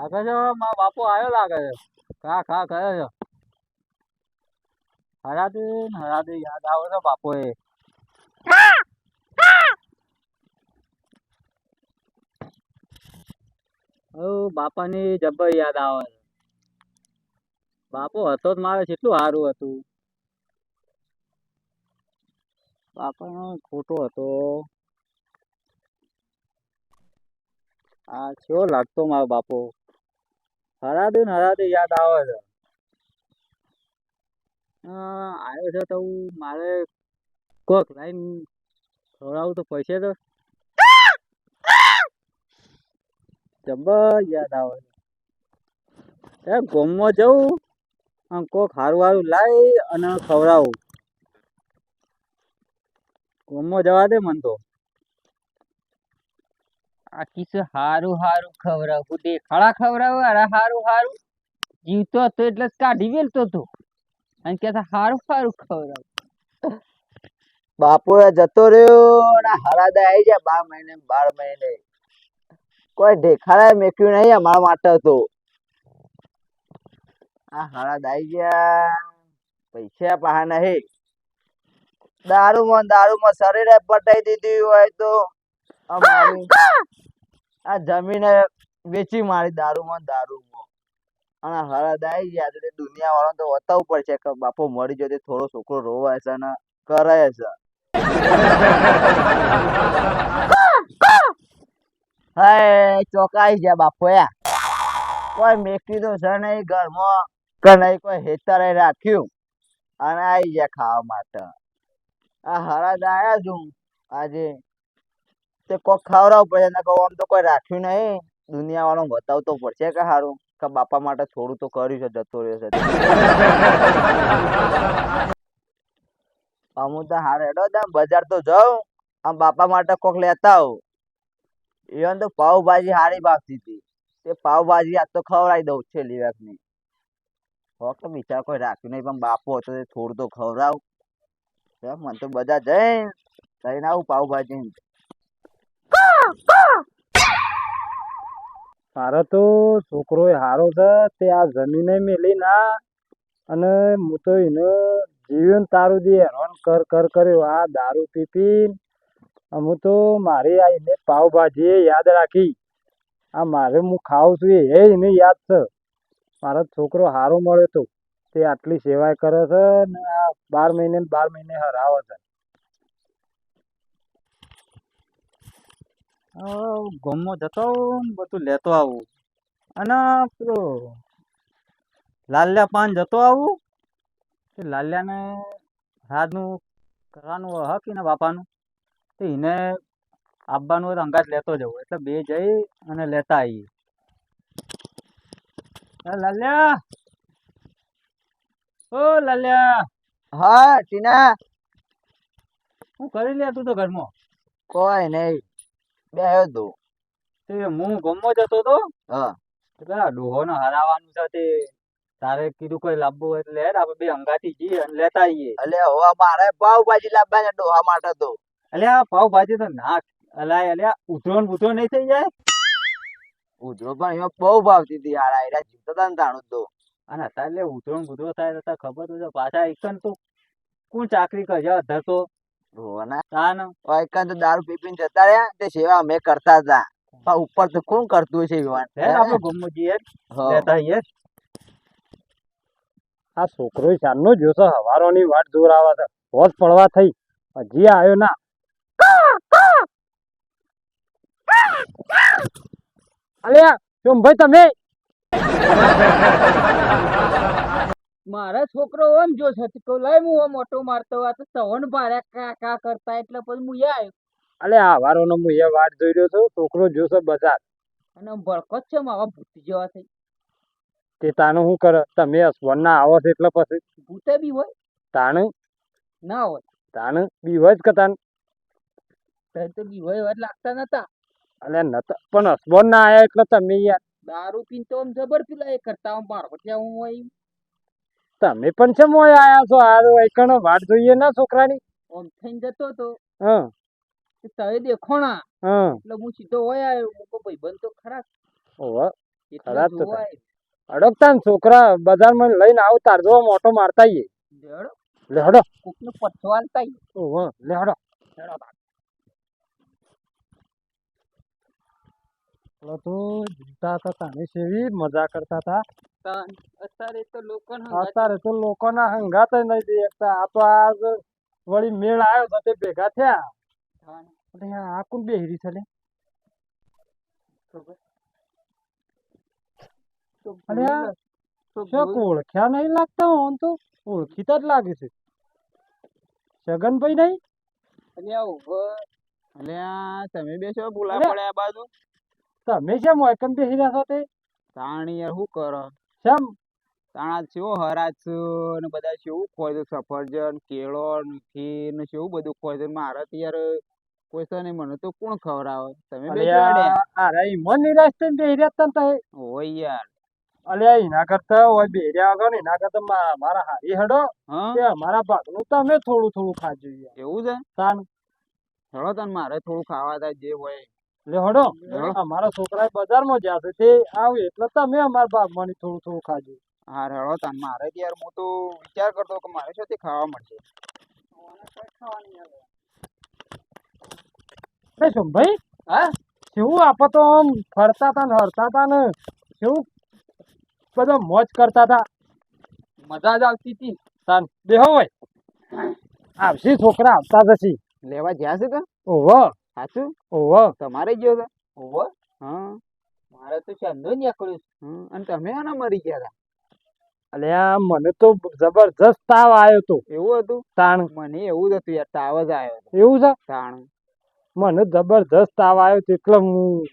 લાગે છે મારો બાપો આવ્યો લાગે છે. ખા ખા કરે છે. હરાદી યાદ આવે છે બાપો એ. બાપાની જબ્બર યાદ આવે છે. બાપો હતો જ મારે કેટલું સારું હતું. બાપા ખોટો હતો. આ કેવો લાગતો મારો બાપો. હરાદી યાદ આવે છે. આવ્યો છે તો મારે કોક લાઈન ખવડાવું તો પૈસે તો જબર યાદ આવે છે. એ ગોમમાં જવું અને કોક હારું લાવી અને ખવડાવું. ગોમમાં જવા દે મન તો. આ કિસ્સો હારું ખવડાવું દેખાડા ખવડાવું. અરે હારું જીવતો હતો એટલે કાઢી વેલતો હતો અને કે હારું ખવડાવું. બાપુ જતો રહ્યો અને હરાદા આવી જાય 12 મહિને કોઈ ઢેખાડા મેક્યું નહીં અમારા માટે તો. આ હરાદા આવી ગયા પૈસા પાહા નહીં. દારૂમાં શરીરે પટાઈ દીધી હોય તો અમારી આ જમીને વેચી મારી દારૂમાં અને હરાદા આવી ગયા તો દુનિયા વાળા તો બતાવવું પડશે કે બાપો મરી જતો થોડો છોકરો રોવાય છે ને કરે છે. હાય ચોકાઈ ગયા બાપો કોઈ મેકી તો છે નહીં ઘરમાં કે નહીં કોઈ હેતરે રાખ્યું અને આવી ગયા ખાવા માટે. આ હરાદા આયા છું આજે તે કોક ખવડાવવું પડશે ને કહું આમ તો કોઈ રાખ્યું નહીં. દુનિયા વાળો બતાવતો પડશે કે સારું કે બાપા માટે થોડું તો કર્યું છે જતો રહ્યો છે. અમુક તો હારે હેડો બજાર તો જાઉં આમ બાપા માટે કોક લેતા આવું. even તો પાવભાજી હારી ભાવતી હતી તે પાવભાજી આજ તો ખવડાવી દઉં છેલ્લી વારની. તો બિચાર કોઈ રાખ્યું નહીં પણ બાપો હતો થોડું તો ખવડાવ. મને તો બધા જઈને આવું પાવભાજી. મારો તો છોકરો હારો છે તે આ જમીને મેલી ના અને હું તો એને જીવન તારું દે હેરાન કર્યો આ દારૂ પી હું તો મારી આ એને પાવભાજી યાદ રાખી. આ મારે હું ખાઉં છું એ એને યાદ છે. મારો છોકરો હારો મળ્યો તો તે આટલી સેવાય કરે છે ને આ 12 મહિને હરાવે છે. ગામમાં જતો આવું બધું લેતો આવું અને પેલો લાલ્યા પાન જતો આવું. લાલ્યાને રાજનું કરવાનું હક ને બાપાનું એને આપવાનું હોય તો અંગાત લેતો જવું એટલે બે જઈ અને લેતા આવીએ. લાલ્યા ઓ લાલ્યા. હા ટીના હું કરી લે તું તો ઘરમાં? કોઈ નહીં બેહ્યો તું. હું ગામમાં જતો હતો. હા પેલા ડોહો ને હરાવાનું છે તે તારે કીધું કોઈ લાવવું હોય એટલે આપણે બે અંગાથી જઈએ અને લેતા આવીએ. એટલે હવે મારે પાવભાજી લાવવા ડોહા માટે તો. એટલે આ પાવભાજી તો ના અલાય અલ્યા ઉધરો નહીં થઈ જાય. ઉધરો પણ એમાં બહુ ભાવતી હતી યાર આયરા જીવતો હતા ને તાણું તો. અને અત્યારે ઉધરો થાય તો ખબર તો છે પાછા એકન તો કોણ ચાકરી કરશે અધર તો દારૂ પીપીને જતા રહ્યા તે સેવા અમે કરતા હતા પણ ઉપર તો કોણ કરતું હશે આપડે ગમો જઈએ લેતા આવીએ. આ છોકરો ચાંદનો જોશે હવારોની વાટ જોર આવે છે. હોશ પડવા થઈ હજી આવ્યો ના. અલ્યા શું ભાઈ તમે? મારા છોકરો ઓમ જો છે લઈ હું ઓમ ઓટો મારતો આ તો સવન ભાડ્યા કા કરતા એટલે પછી હું આવ્યો. અલે આ વારોનો હું એ વાટ જોઈ રહ્યો છું. છોકરો જોશે બજાર અને ભડકો છે માવા ભૂતી જેવા થઈ. તે તાનું શું કરે તમે અસવન ના આવો છો એટલે પછી ભૂતે બી હોય તાનું ના હોય તાનું બી હોય જ કે તાન તો બી હોય લાગતા નતા. અલે નતા પણ અસવન ના આયા એટલે તમે યાર દારૂ પીને તો આમ જબર પીલા એ કરતા મારો ત્યાં હું હોય. તમે પણ છે મોય આયા છો આ એકણ વાટ જોઈએ ના છોકરાની ઓમ થઈને જતો તો તમે દેખો ના એટલે હું સીધો હોય આવ્યો ભાઈ બંધ તો ખરા. ઓહ એટલે ખરા જ તો જોવાય. અડકતા ને છોકરા બજારમાં લઈને આવ તાર જો મોટો મારતા આઈએ. લેડો, લે હડો. કોકને પથ્થો આલતા આઈએ. ઓહો, લે હડો. લેડો તાણ. પેલો તો જીવતા હતા તાને સેવી મજા કરતા હતા. તાણ અત્યારે તો લોકોને અત્યારે તો લોકોના હંગાત નહીં દેખતા. આ તો આજ વળી મેળ આવ્યો તો તે ભેગા થયા. તાણ અરે આ કોણ બેહરી છે લે? ખબર. તો અરે આ ભૂલી તો શું ભૂલ- ઓળખ્યા નહીં લાગતા? ઓમ તો ઓળખીતા જ લાગે છે. છગનભાઈ નહીં? અલ્યા ઉભો. અલ્યા તમે બે શું ભૂલા અલ્યા. પડ્યા આ બાજુ? તમે શેમ મોયકમ બેહી રહ્યા છો તે? તાણી યાર શું કરો? શેમ? તાણા ચેવો હરાજ છે ને બધા કેવું ખોય છે, સફરજન કેળો ને ઘી ને કેવું બધું ખોય છે. મારે તો યાર કોઈ છે નહીં, મને તો કોણ ખવડાવે? તમે બે અલ્યા, જોડે અરે ઈમો નિરાશ થઈને બેહી રહ્યા હતા ને તઈ. હોય યાર. અલ્યા એના કરતા હોય બેહી રહ્યા વગર એના કરતા મારા હારી હડો હા તે અમારા ભાગનું તમે થોડું થોડું ખાજો યાર. એવું છે? તાન ચલો તને મારે થોડું ખાવા થાય જે હોય. લે હડો. હડો. અમારા છોકરા બજારમાં જ્યાં છે તે આવે એટલે તમે અમારા ભાગમાં થોડું થોડું ખાજો. હા રડો તને મારે તો યાર હું તો વિચાર કરતો કે મારે શું ખાવા મળશે. એ સોમભાઈ, હા કેવું આપો તો આમ ફરતા હતા ને હરતા હતા ને કેવું બધો મોજ કરતા હતા. મજા જ આવતી હતી. તાન બેહો હોય આવશે છોકરા આવતા જશે. લેવા જ્યાં છે કે ઓહો સાચું ઓહો. તમારે ગયો છે? ઉભો. હા. મારે તો ચાંદો નીકળ્યું છે. અને તમે આના મરી ગયા હતા? અલ્યા મને તો જબરજસ્ત તાવ આવ્યો તો. એવું હતું? તાણ મને એવું જ હતું યાર, તાવ જ આવ્યો હતો. એવું છે? તાણ મને જબરજસ્ત તાવ આવ્યો તો એટલે હું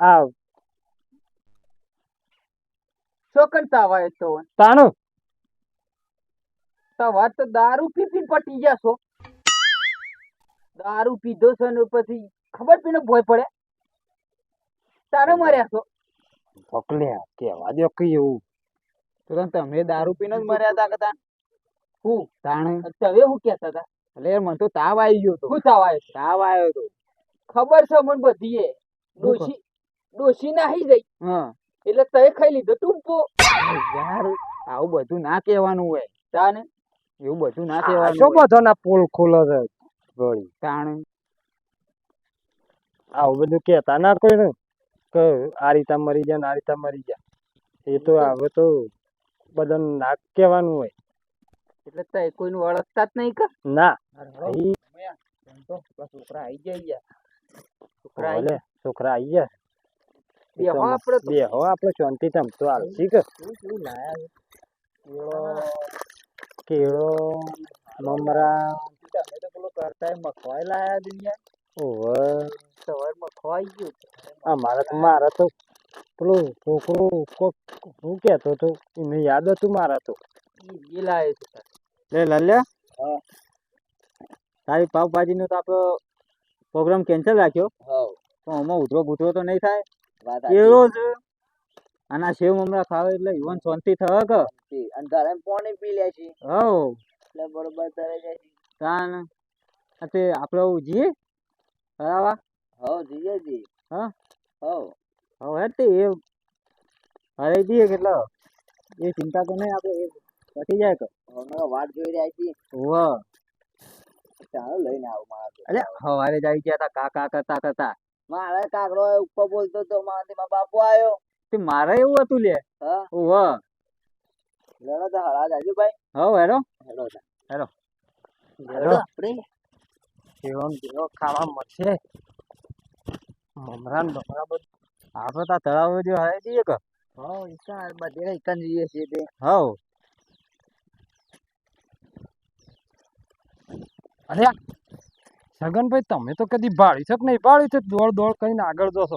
આ શું કરતા આવે તો તાણ તમાર તો દારૂ પી પીને પટી ગયા છો. દારૂ પીધો છે ને પછી ખબર પીને ભોય પડે તારે મર્યા છો. પકડ્યા કેવા દો કઈ એવું. તો તમે દારૂ પીને જ મર્યા હતા કદા? હું તાણ તમે શું કેતા હતા? એટલે મને તો તાવ આવી ગયો હતો. શું તાવ આવ્યો છે? તાવ આવ્યો હતો. ખબર છે મને બધી એ ડોશી ડોશી નાહી જઈ હા એટલે તય ખાઈ લીધો ટૂંપો. યાર આવું બધું ના કહેવાનું હોય. તાને એવું બધું ના શું કહેવાનું હોય. બધો ના પોલ ખોલો છે વળી. તાણ આવું બધું કેતા ના કોઈ ને કે આ રીતા મરી જાય ને આ રીતા મરી જાય. એ તો હવે તો બધાને ના કહેવાનું હોય. એટલે તય કોઈને ઓળખતા જ નહીં કે ના ઈ છોકરા આવી ગયા. છોકરા આવી ભલે છોકરા આઈ ગયા. બેહો આપણે તો. બેહો આપણે શાંતિ તમ તો હાલશી કે શું લાયા કેળો મમરા તમે તો પેલો કરતા મખવાઈ લાયા દુનિયા. ઓવે સવાર મખવાઈ ગયું. મારા તો પેલું છોકરો કોક હું કેતો હતો એને યાદ હતું મારા તો. એ લાવે છે. લે લલ્યા હા. તારી પાવભાજી નો તો આપણો પ્રોગ્રામ કેન્સલ રાખ્યો. હા તો આમાં ઉધરો બુધરો તો નહીં થાય? વાત કેળો છે આના સેવ મમરા ખાવે એટલે યુવાન શાંતિ થવા કે અને તારે પાણી પી લે છે હવ એટલે બરોબર તારે જાય છે. તાન આ તે આપણે જીએ હરાવા. હવ જીજે જી. હા હવ હવે હેડ તે એ હરાઈ દઈએ કેટલો એ ચિંતા તો નહીં, આપણે એ પતી જાય કે અમે વાટ જોઈ રહ્યા છીએ. વાહ. ચાલો લઈને આવું મારા. અરે હવારે જ આવી ગયા હતા કાકા કરતા કરતા. મારે કાકડો ઉપર બોલતો તો મારાથી મારો બાપુ આવ્યો. તે મારે એવું હતું લે. હા વાહ. લેડો તો હળા જાજુ ભાઈ. હવ હેડો હેડો હેડો. હેડો આપણે કેળો ને કેળો ખાવા મળશે. મમરા ને બમરા બધું આપણે તો તળાવ જો હરાઈ દઈએ કે હવ ઈકા બધે ઈકન જઈએ છીએ તે. હવ અરે છગનભાઈ તમે તો કદી ભાળી છે કે નહીં ભાળી છે? દોડ દોડ કરીને આગળ જશો.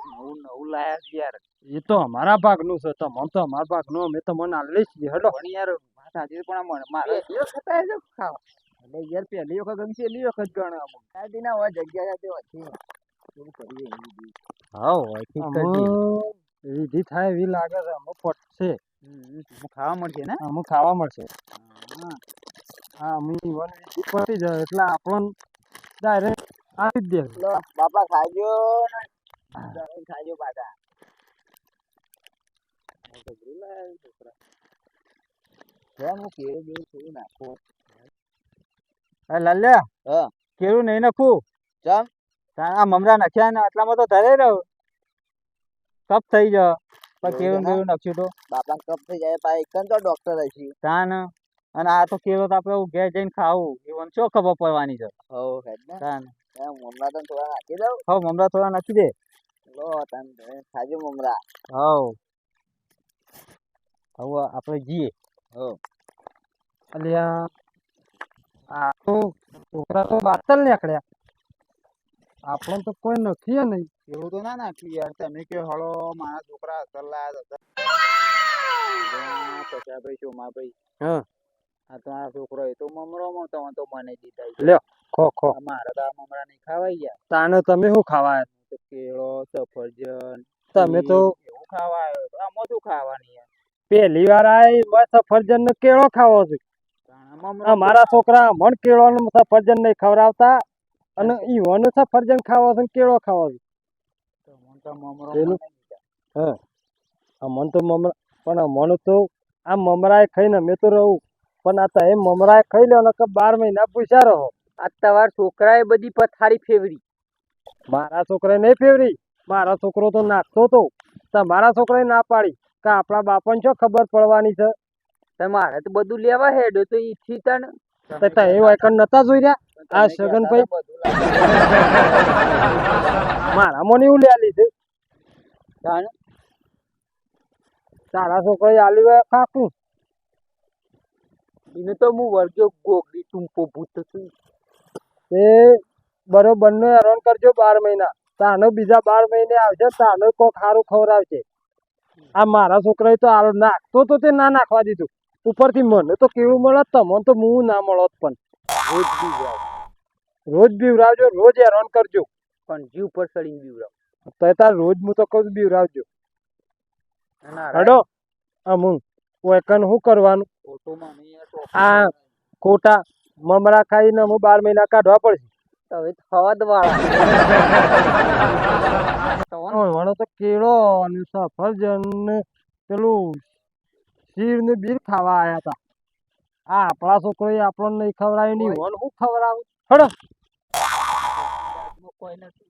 નવું નવું લાયા છે યાર. એ તો અમારા ભાગનું છે. તમને તો અમારા ભાગનું અમે તમને આલે છીએ. હેડો પણ યાર વાત સાચી પણ મારે પેલીઓ ખતાય છે ખાવા. એટલે યાર પહેલી વખત ગમશે એટલી વખત ગણે અમુક. આદી ના હોય જગ્યા સાથે હતી. શું કરીએ એવી બી. હવ વિધિ થાય એવી લાગે છે. અમે પટશે. ખાવા મળશે ને. અમે ખાવા મળશે. હા હા અમે ઈવન વિધિ પતી જાય એટલે આપણને ડાયરેક્ટ આપી જ દે. લો બાપા ખાજો ને ખાજો પાછા. કેમ હું કેળું બેળું થોડું નાખું? લાલ્યા હા. કેળું નહીં નાખું. ચમ? આ મમરા નાખ્યા ને આટલામાં તો ધરે રહ્યો કપ થઈ જાય પણ એવું કેળું છે ને? બેળું નાખ્યું તો બાપા કપ થઈ જાય પાછી એકન તો ડોક્ટર હશે. તાન અને આ તો કેળું તો આપણે ઘેર જઈને ખાવું એવું શું ખબર પડવાની છે હો હેડ ને તાન એમ મમરા તો થોડા નાખી દઉં. હવ મમરા થોડા નાખી દે. લો તને ખાજો મમરા. હવ હવે આપણે જઈએ. હો અલ્યા આ તો છોકરા તો બાતલ નીકળ્યા આપણને તો કોઈ નથી નહીં. એવું તો ના નાખ્યું યાર તમે કે હળો મારા છોકરા અસર લાયા હતા. ભાઈ શોમા ભાઈ હા આ તો આ છોકરો એ તો મમરો તો મને દીધા છે. લ્યો ખો ખો. મારે તો આ મમરા નહીં ખાવાય યાર. તાને તમે શું ખાવા તો કેળો સફરજન તમે તો એવું ખાવા આવ્યો તો આમાં શું ખાવાની યાર. પહેલી વાર આ સફરજન ને કેળો ખાવો છે. મમરો મારા છોકરા મન કેળો ને સફરજન નહીં ખવડાવતા અને ઈવોને સફરજન ખાવો છે ને કેળો ખાવો છે. મમરો પેલું હા આ મન તો મમરા પણ આ મન તો આ મમરાએ ખાઈને અમે તો રહું પણ આ તો એ મમરાએ ખાઈ લો ને કે 12 મહિના પૂછ્યા રહો. આ તમારા છોકરાએ બધી પથારી ફેવરી. મારા છોકરાએ નહીં ફેવરી. મારા છોકરો તો નાખતો તો તમારા છોકરાએ ના પાડી કે આપણા બાપાને શું ખબર પડવાની છે. તમારે તો બધું લેવા હેડો તો ઈથી તને તો એ વાયકણ નતા જોઈ રહ્યા આ સગનભાઈ મારા મને એવું લે લીધું તારા છોકરાએ આલી કાકું એને તો હું વર્ગ્યો ગોગડી ટૂંપો ભૂત છું. એ બરોબર નો હેરાન કરજો 12 મહિના તાનો બીજા 12 મહિને આવશે તાનો કોક સારું ખવડાવશે. આ મારા છોકરાએ તો આલો નાખતો તો તે ના નાખવા દીધું ઉપરથી મને તો કેવું મળે તમને તો હું ના મળત પણ રોજ બીવરાવજો રોજ હેરાન કરજો પણ જીવ પર સડીને બીવરાવ. તો તાર રોજ હું તો કહું બીવરાવજો. હડો હું વેકન શું કરવાનું આ ખોટા મમરા ખાઈને હું 12 મહિના કાઢવા પડશે. હવે હવાદ વાળા તો કેળો અને સફરજન ને પેલું શીર ને બીર ખાવા આયા હતા. આ આપણા છોકરોએ આપણને નહીં ખવડાવ્યું નહીં વન શું ખવડાવું. હડો કોઈ નથી.